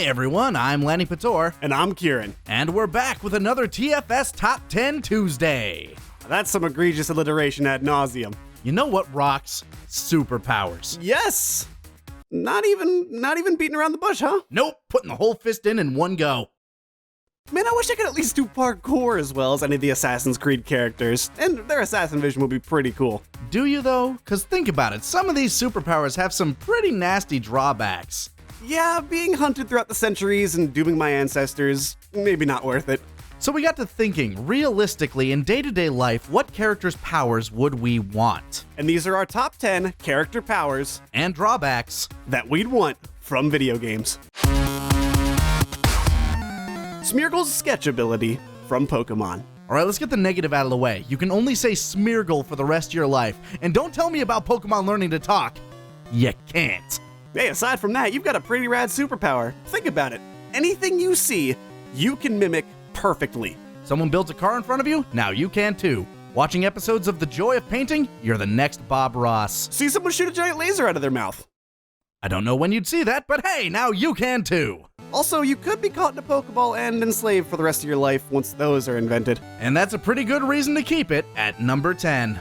Hey everyone, I'm Lanny Pator. And I'm Kieran. And we're back with another TFS Top 10 Tuesday. That's some egregious alliteration ad nauseum. You know what rocks? Superpowers. Yes! Not even beating around the bush, huh? Nope, putting the whole fist in one go. Man, I wish I could at least do parkour as well as any of the Assassin's Creed characters, and their assassin vision would be pretty cool. Do you though? Cause think about it, some of these superpowers have some pretty nasty drawbacks. Yeah, being hunted throughout the centuries and dooming my ancestors, maybe not worth it. So we got to thinking, realistically, in day-to-day life, what characters' powers would we want? And these are our top 10 character powers and drawbacks that we'd want from video games. Smeargle's sketch ability from Pokemon. Alright, let's get the negative out of the way. You can only say Smeargle for the rest of your life. And don't tell me about Pokemon learning to talk. You can't. Hey, aside from that, you've got a pretty rad superpower. Think about it. Anything you see, you can mimic perfectly. Someone builds a car in front of you? Now you can too. Watching episodes of The Joy of Painting? You're the next Bob Ross. See someone shoot a giant laser out of their mouth? I don't know when you'd see that, but hey, now you can too. Also, you could be caught in a Pokeball and enslaved for the rest of your life once those are invented. And that's a pretty good reason to keep it at number 10.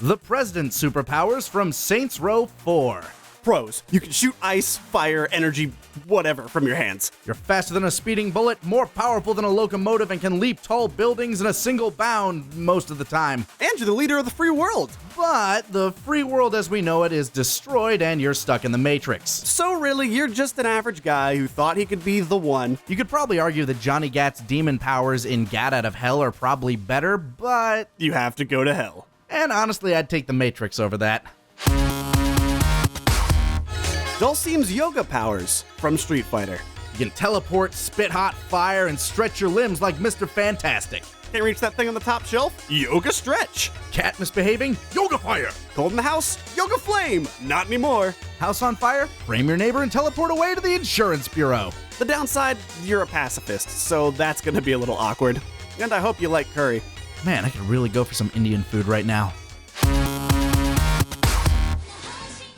The President's superpowers from Saints Row 4. Pros, you can shoot ice, fire, energy, whatever from your hands. You're faster than a speeding bullet, more powerful than a locomotive, and can leap tall buildings in a single bound most of the time. And you're the leader of the free world. But the free world as we know it is destroyed and you're stuck in the Matrix. So really, you're just an average guy who thought he could be the one. You could probably argue that Johnny Gat's demon powers in Gat Out of Hell are probably better, but you have to go to hell. And honestly, I'd take the Matrix over that. Dulcine's yoga powers from Street Fighter. You can teleport, spit hot fire, and stretch your limbs like Mr. Fantastic. Can't reach that thing on the top shelf? Yoga stretch. Cat misbehaving? Yoga fire. Cold in the house? Yoga flame. Not anymore. House on fire? Frame your neighbor and teleport away to the insurance bureau. The downside, you're a pacifist, so that's gonna be a little awkward. And I hope you like curry. Man, I could really go for some Indian food right now.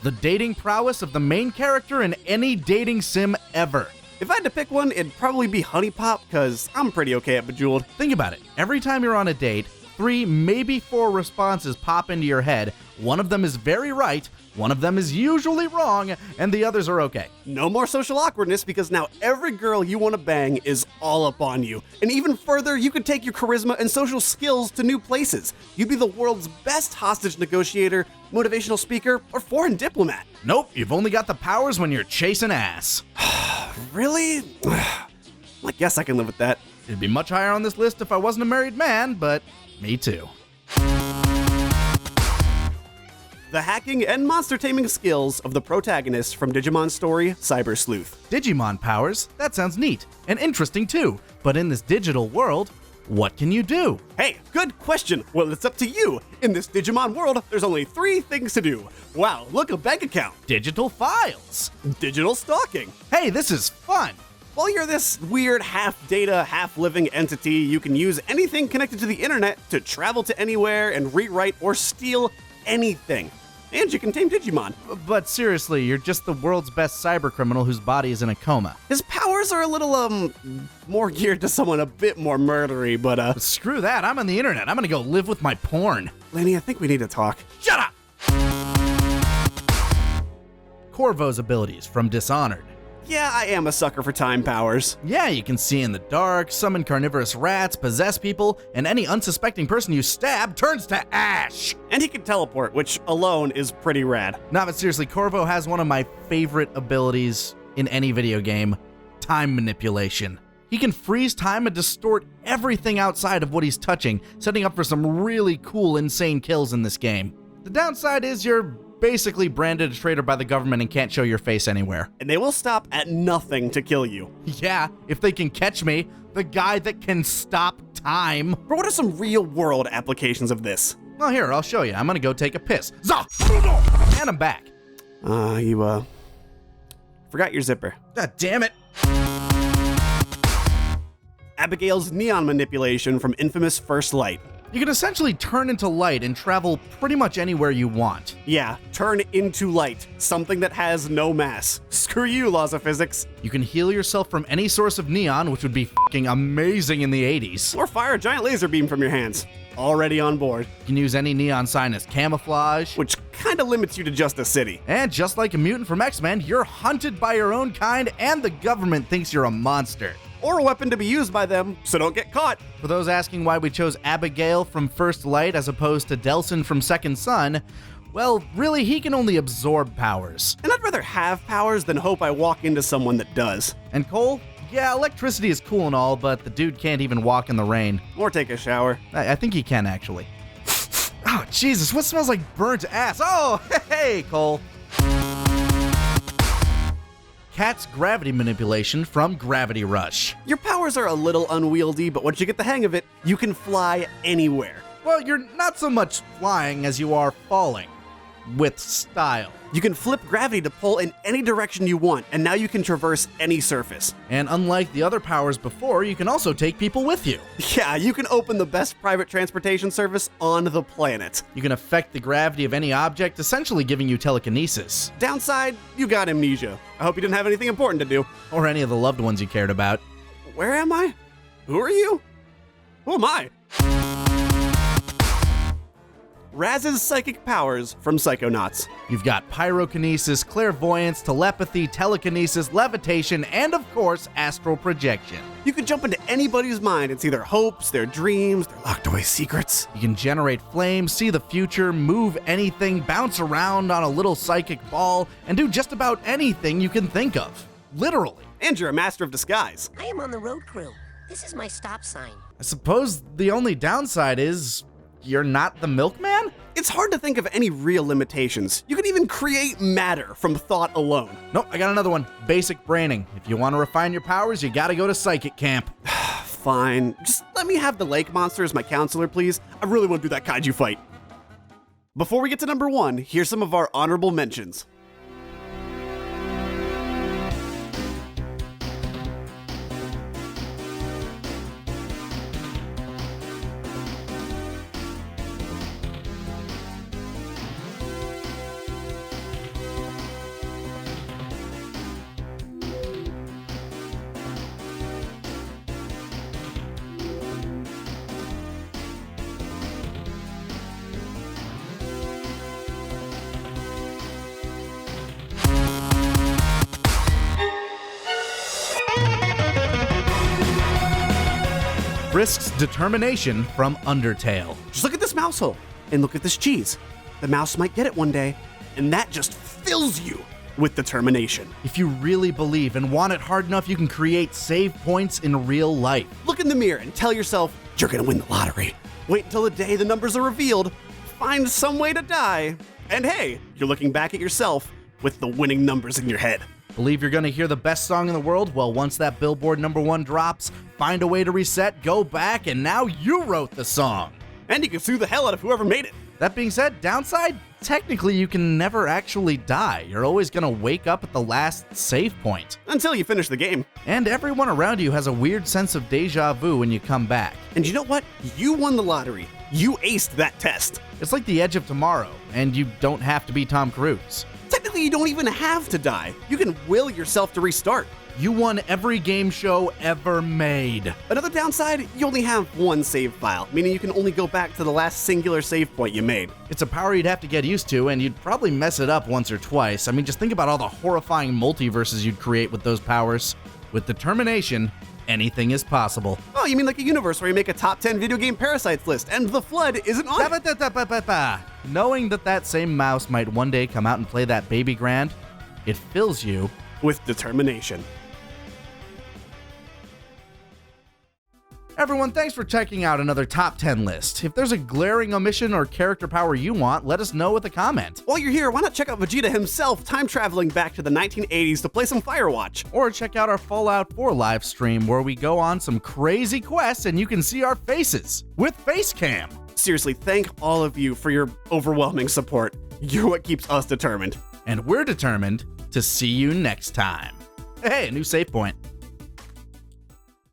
The dating prowess of the main character in any dating sim ever. If I had to pick one, it'd probably be Honey Pop, cause I'm pretty okay at Bejeweled. Think about it. Every time you're on a date, 3, maybe 4 responses pop into your head. One of them is very right, one of them is usually wrong, and the others are okay. No more social awkwardness, because now every girl you want to bang is all up on you. And even further, you could take your charisma and social skills to new places. You'd be the world's best hostage negotiator, motivational speaker, or foreign diplomat. Nope, you've only got the powers when you're chasing ass. Really? I guess I can live with that. It'd be much higher on this list if I wasn't a married man, but me too. The hacking and monster taming skills of the protagonist from Digimon's story, Cyber Sleuth. Digimon powers? That sounds neat. And interesting too. But in this digital world, what can you do? Hey, good question. Well, it's up to you. In this Digimon world, there's only 3 things to do. Wow, look, a bank account. Digital files. Digital stalking. Hey, this is fun. While you're this weird half-data, half-living entity, you can use anything connected to the internet to travel to anywhere and rewrite or steal anything. And you can tame Digimon. But seriously, you're just the world's best cybercriminal whose body is in a coma. His powers are a little, more geared to someone a bit more murdery, but, Screw that, I'm on the internet. I'm gonna go live with my porn. Lanny, I think we need to talk. Shut up! Corvo's abilities from Dishonored. Yeah, I am a sucker for time powers. Yeah, you can see in the dark, summon carnivorous rats, possess people, and any unsuspecting person you stab turns to ash! And he can teleport, which alone is pretty rad. No, but seriously, Corvo has one of my favorite abilities in any video game, time manipulation. He can freeze time and distort everything outside of what he's touching, setting up for some really cool, insane kills in this game. The downside is you're basically branded a traitor by the government and can't show your face anywhere. And they will stop at nothing to kill you. Yeah, if they can catch me, the guy that can stop time. But what are some real-world applications of this? Well, here, I'll show you. I'm gonna go take a piss. Zah! And I'm back. You forgot your zipper. God damn it. Abigail's neon manipulation from infamous First Light. You can essentially turn into light and travel pretty much anywhere you want. Yeah, turn into light, something that has no mass. Screw you, laws of physics. You can heal yourself from any source of neon, which would be fucking amazing in the 80s. Or fire a giant laser beam from your hands. Already on board. You can use any neon sign as camouflage. Which kinda limits you to just a city. And just like a mutant from X-Men, you're hunted by your own kind and the government thinks you're a monster. Or a weapon to be used by them, so don't get caught. For those asking why we chose Abigail from First Light as opposed to Delsin from Second Son, well, really, he can only absorb powers. And I'd rather have powers than hope I walk into someone that does. And Cole? Yeah, electricity is cool and all, but the dude can't even walk in the rain. Or take a shower. I think he can, actually. Oh, Jesus, what smells like burnt ass? Oh, hey, Cole. Cat's gravity manipulation from Gravity Rush. Your powers are a little unwieldy, but once you get the hang of it, you can fly anywhere. Well, you're not so much flying as you are falling. With style. You can flip gravity to pull in any direction you want, and now you can traverse any surface. And unlike the other powers before, you can also take people with you. Yeah, you can open the best private transportation service on the planet. You can affect the gravity of any object, essentially giving you telekinesis. Downside, you got amnesia. I hope you didn't have anything important to do. Or any of the loved ones you cared about. Where am I? Who are you? Who am I? Raz's psychic powers from Psychonauts. You've got pyrokinesis, clairvoyance, telepathy, telekinesis, levitation, and of course, astral projection. You can jump into anybody's mind and see their hopes, their dreams, their locked away secrets. You can generate flames, see the future, move anything, bounce around on a little psychic ball, and do just about anything you can think of. Literally. And you're a master of disguise. I am on the road crew. This is my stop sign. I suppose the only downside is you're not the milkman? It's hard to think of any real limitations. You can even create matter from thought alone. Nope, I got another one. Basic braining. If you want to refine your powers, you gotta go to psychic camp. Fine. Just let me have the lake monster as my counselor, please. I really want to do that kaiju fight. Before we get to number 1, here's some of our honorable mentions. Brisk's determination from Undertale. Just look at this mouse hole and look at this cheese. The mouse might get it one day, and that just fills you with determination. If you really believe and want it hard enough, you can create save points in real life. Look in the mirror and tell yourself, you're gonna win the lottery. Wait until the day the numbers are revealed. Find some way to die. And hey, you're looking back at yourself with the winning numbers in your head. Believe you're gonna hear the best song in the world? Well, once that Billboard #1 drops, find a way to reset, go back, and now you wrote the song. And you can sue the hell out of whoever made it. That being said, downside, technically you can never actually die. You're always gonna wake up at the last save point. Until you finish the game. And everyone around you has a weird sense of deja vu when you come back. And you know what? You won the lottery. You aced that test. It's like the Edge of Tomorrow, and you don't have to be Tom Cruise. Technically, you don't even have to die. You can will yourself to restart. You won every game show ever made. Another downside, you only have one save file, meaning you can only go back to the last singular save point you made. It's a power you'd have to get used to, and you'd probably mess it up once or twice. I mean, just think about all the horrifying multiverses you'd create with those powers. With determination, anything is possible. Oh, you mean like a universe where you make a top 10 video game parasites list, and the flood isn't on it? Knowing that same mouse might one day come out and play that baby grand, it fills you with determination. Everyone, thanks for checking out another top 10 list. If there's a glaring omission or character power you want, let us know with a comment. While you're here, why not check out Vegeta himself time traveling back to the 1980s to play some Firewatch? Or check out our Fallout 4 live stream where we go on some crazy quests and you can see our faces with Facecam. Seriously, thank all of you for your overwhelming support. You're what keeps us determined. And we're determined to see you next time. Hey, a new save point.